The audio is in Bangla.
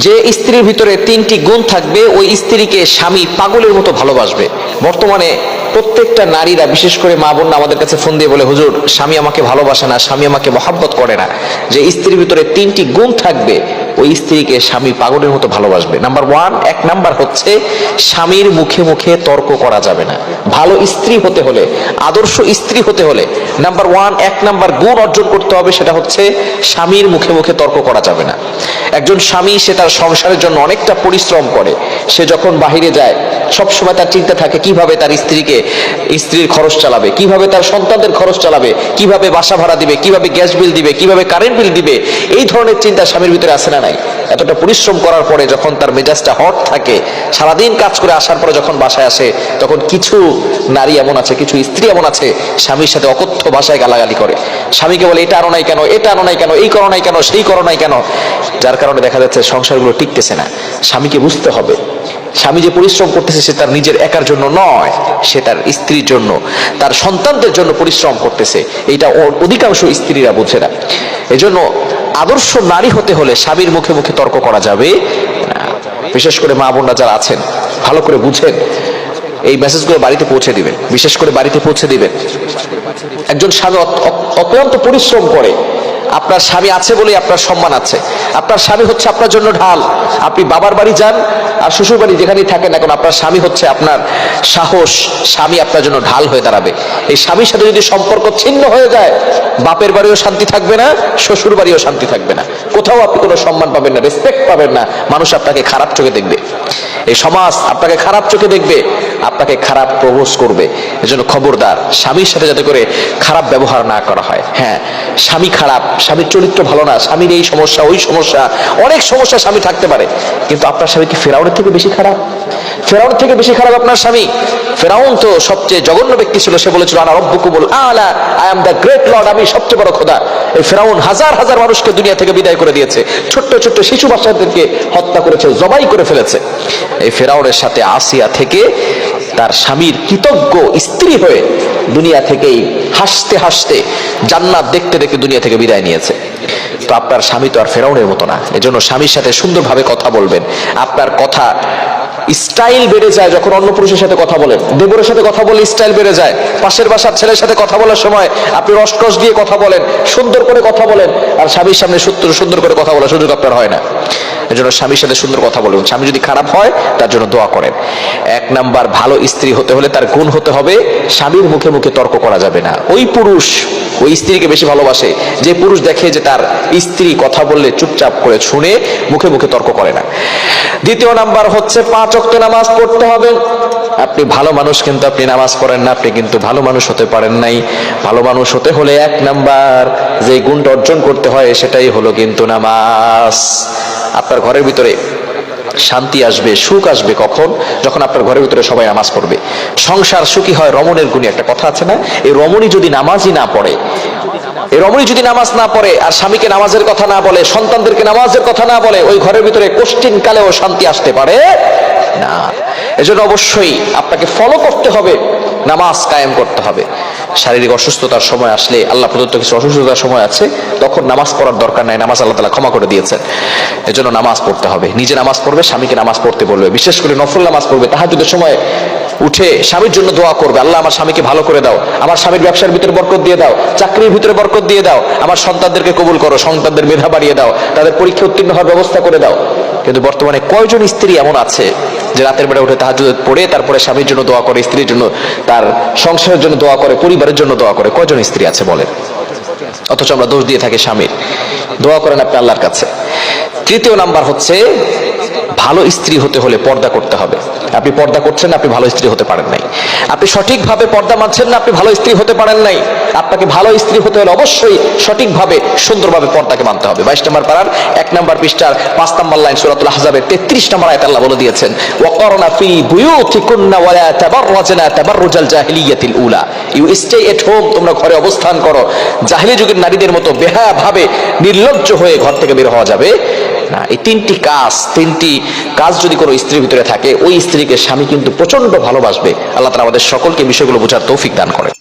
যে স্ত্রীর ভিতরে তিনটি গুণ থাকবে ওই স্ত্রীকে স্বামী পাগলের মতো ভালোবাসবে। বর্তমানে প্রত্যেকটা নারীরা, বিশেষ করে মা বোন আমাদের কাছে ফোন দিয়ে বলে, হুজুর স্বামী আমাকে ভালোবাসে না, স্বামী আমাকে মহব্বত করে না। যে স্ত্রীর ভিতরে তিনটি গুণ থাকবে ওই স্ত্রীকে স্বামী পাগলের মতো ভালোবাসবে। নাম্বার ওয়ান, এক নাম্বার হচ্ছে স্বামীর মুখে মুখে তর্ক করা যাবে না। ভালো স্ত্রী হতে হলে, আদর্শ স্ত্রী হতে হলে নাম্বার ওয়ান, এক নাম্বার গুণ অর্জন করতে হবে, সেটা হচ্ছে স্বামীর মুখে মুখে তর্ক করা যাবে না। একজন স্বামী সে তার সংসারের জন্য অনেকটা পরিশ্রম করে। সে যখন বাহিরে যায় সবসময় তার চিন্তা থাকে কিভাবে তার স্ত্রীর খরচ চালাবে, কিভাবে তার সন্তানদের খরচ চালাবে, কিভাবে বাসা ভাড়া দিবে, কিভাবে গ্যাস বিল দিবে, কিভাবে কারেন্ট বিল দিবে। এই ধরনের চিন্তা স্বামীর ভিতরে আসে না নাই? এতটা পরিশ্রম করার পরে যখন তার মেজাজটা হট থাকে, সারাদিন কাজ করে আসার পরে যখন বাসায় আসে, তখন কিছু নারী এমন আছে, কিছু স্ত্রী এমন আছে, স্বামীর সাথে অকথ্য ভাষায় গালাগালি করে। স্বামীকে বলে এটা আনো নাই কেন, এটা আনো নাই কেন, এই করো নাই কেন, সেই করো নাই কেন। যার কারণে দেখা যাচ্ছে সংসারগুলো টিকতেছে না। স্বামীকে বুঝতে হবে স্বামী যে পরিশ্রম করতেছে সে তার নিজের একার জন্য নয়, সে তার স্ত্রীর জন্য, তার সন্তানদের জন্য পরিশ্রম করতেছে। এইটা অধিকাংশ স্ত্রীরা বোঝে না। এজন্য আদর্শ নারী হতে হলে স্বামীর মুখে মুখে তর্ক করা যাবে না। বিশেষ করে মা বোনরা যারা আছেন ভালো করে বুঝেন, এই মেসেজগুলো বাড়িতে পৌঁছে দিবেন, বিশেষ করে বাড়িতে পৌঁছে দিবেন। একজন স্বামী অত্যন্ত পরিশ্রম করে। আপনার স্বামী আছে বলেই আপনার সম্মান আছে। আপনার স্বামী হচ্ছে আপনার জন্য ঢাল। আপনি বাবার বাড়ি যান আর শ্বশুর বাড়ি যেখানেই থাকেন এখন, আপনার স্বামী হচ্ছে আপনার সাহস। স্বামী আপনার জন্য ঢাল হয়ে দাঁড়াবে। এই স্বামীর সাথে যদি সম্পর্ক ছিন্ন হয়ে যায়, বাপের বাড়িও শান্তি থাকবে না, শ্বশুর বাড়িও শান্তি থাকবে না, কোথাও আপনি কোনো সম্মান পাবেন না, রেসপেক্ট পাবেন না। মানুষ আপনাকে খারাপ চোখে দেখবে, এই সমাজ আপনাকে খারাপ চোখে দেখবে, আপনাকে খারাপ প্রপোজ করবে। এজন্য খবরদার, স্বামীর সাথে যাতে করে খারাপ ব্যবহার না করা হয়। হ্যাঁ, স্বামী খারাপ, স্বামীর চরিত্র ভালো না, স্বামীর এই সমস্যা ওই সমস্যা, অনেক সমস্যা স্বামী থাকতে পারে, কিন্তু আপনার স্বামী কি ফেরাউনের থেকে বেশি খারাপ? ফেরাউনের থেকে বেশি খারাপ আপনার স্বামী? ফেরাউন তো সবচেয়ে জঘন্য ব্যক্তি ছিল। সে বলেছিল আনা রব্বুকুমুল আলা, I am the great Lord, আমি সবচেয়ে বড় খোদা। এই ফেরাউন হাজার হাজার মানুষকে দুনিয়া থেকে বিদায় করে দিয়েছে, ছোট্ট ছোট্ট শিশু বাচ্চাদেরকে হত্যা করেছে, জবাই করে ফেলেছে। এই ফেরাউনের সাথে আসিয়া থেকে তার স্বামীর কৃতজ্ঞ স্ত্রী হয়ে দুনিয়া থেকেই হাসতে হাসতে জান্নাত দেখতে দেখতে দুনিয়া থেকে বিদায় নিয়েছে। তো আপনার স্বামী তো আর ফেরাউনের মতো না। এজন্য স্বামীর সাথে সুন্দরভাবে কথা বলবেন। আপনার কথা স্টাইল বেড়ে যায় যখন অন্য পুরুষের সাথে কথা বলেন। দেবরের সাথে কথা বলে স্টাইল বেড়ে যায়। পাশের বাসার ছেলের সাথে কথা বলার সময় আপনি রসকস দিয়ে কথা বলেন, সুন্দর করে কথা বলেন। আর স্বামীর সামনে সুন্দর করে কথা বলার সুযোগ আপনার হয় না। এজন্য স্বামীর সাথে সুন্দর কথা বলুন। স্বামী যদি খারাপ হয় তার জন্য দোয়া করেন। এক নাম্বার, ভালো স্ত্রী হতে হলে তার গুণ হতে হবে স্বামীর মুখে মুখে তর্ক করা যাবে না। ওই পুরুষ ওই স্ত্রীকে বেশি ভালোবাসে যে পুরুষ দেখে যে তার স্ত্রী কথা বললে চুপচাপ করে শুনে মুখে মুখে তর্ক করে না। দ্বিতীয় নাম্বার হচ্ছে 5 ওয়াক্ত নামাজ পড়তে হবে। আপনি ভালো মানুষ কিন্তু আপনি নামাজ পড়েন না, আপনি কিন্তু ভালো মানুষ হতে পারেন নাই। ভালো মানুষ হতে হলে এক নাম্বার যে গুণটা অর্জন করতে হয় সেটাই হলো কিন্তু নামাজ। আপনার ঘরের ভিতরে শান্তি আসবে, সুখ আসবে কখন? যখন আপনার ঘরের ভিতরে সবাই নামাজ পড়বে। সংসার সুখী হয় রমণীর গুণে, একটা কথা আছে না? এই রমণী যদি নামাজই না পড়ে, এই রমণী যদি নামাজ না পড়ে আর স্বামীকে নামাজের কথা না বলে, সন্তানদেরকে নামাজের কথা না বলে, ওই ঘরের ভিতরে কোশ্চিন কালেও শান্তি আসতে পারে না। এজন্য অবশ্যই আপনাকে ফলো করতে হবে, নামাজ কায়েম করতে হবে। শারীরিক অসুস্থতার সময় আসলে, আল্লাহ প্রদত্ত কিছু অসুস্থতার সময় আছে, তখন নামাজ পড়ার দরকার নাই, নামাজ আল্লাহ তাআলা ক্ষমা করে দিয়েছেন। এজন্য নামাজ পড়তে হবে। নিজে নামাজ পড়বে, স্বামীকে নামাজ পড়তে বলবে, বিশেষ করে নফল নামাজ পড়বে। তাহাজ্জুদের সময় উঠে স্বামীর জন্য দোয়া করবে, আল্লাহ আমার স্বামীকে ভালো করে দাও, আমার স্বামীর ব্যবসার ভিতরে বরকত দিয়ে দাও, চাকরির ভিতরে বরকত দিয়ে দাও, আমার সন্তানদেরকে কবুল করো, সন্তানদের মেধা বাড়িয়ে দাও, তাদের পরীক্ষা উত্তীর্ণ হওয়ার ব্যবস্থা করে দাও। কিন্তু বর্তমানে কয়জন স্ত্রী এমন আছে যে রাতের বেলা উঠে তাহাজ্জুদ পড়ে তারপরে স্বামীর জন্য দোয়া করে, স্ত্রীর জন্য, তার সংসারের জন্য দোয়া করে, পরিবারের জন্য দোয়া করে? কয়জন স্ত্রী আছে বলেন? অথচ আমরা দোষ দিয়ে থাকি স্বামীর। দোয়া করেন আপনি আল্লাহর কাছে। তৃতীয় নাম্বার হচ্ছে ভালো স্ত্রী হতে হলে পর্দা করতে হবে। আপনি পর্দা করছেন না, আপনি ভালো স্ত্রী হতে পারেন নাই। আপনি সঠিকভাবে পর্দা মানছেন না, আপনি ভালো স্ত্রী হতে পারেন নাই। আপনাকে ভালো স্ত্রী হতে হলে অবশ্যই সঠিকভাবে সুন্দরভাবে পর্দাকে মানতে হবে। 22 নম্বর পারার 1 নম্বর পৃষ্ঠার 5 নম্বর লাইন সূরাতুল আহজাবের 33 নম্বর আয়াতে আল্লাহ বলে দিয়েছেন, ওয়াকারনা ফি বুয়ুতিকুন্না ওয়ালা তাবাররাজনা তাবাররুজাল জাহিলিয়াতিল উলা। ইউ স্টে এট হোম, তোমরা ঘরে অবস্থান করো। জাহিলি যুগের নারীদের মতো বেহায়া ভাবে নির্লজ্জ হয়ে ঘর থেকে বের হওয়া যাবে না। এই তিনটি কাজ যদি কোনো স্ত্রীর ভিতরে থাকে, ওই স্ত্রীকে স্বামী কিন্তু প্রচন্ড ভালোবাসবে। আল্লাহ তাআলা আমাদের সকলকে বিষয়গুলো বোঝার তৌফিক দান করেন।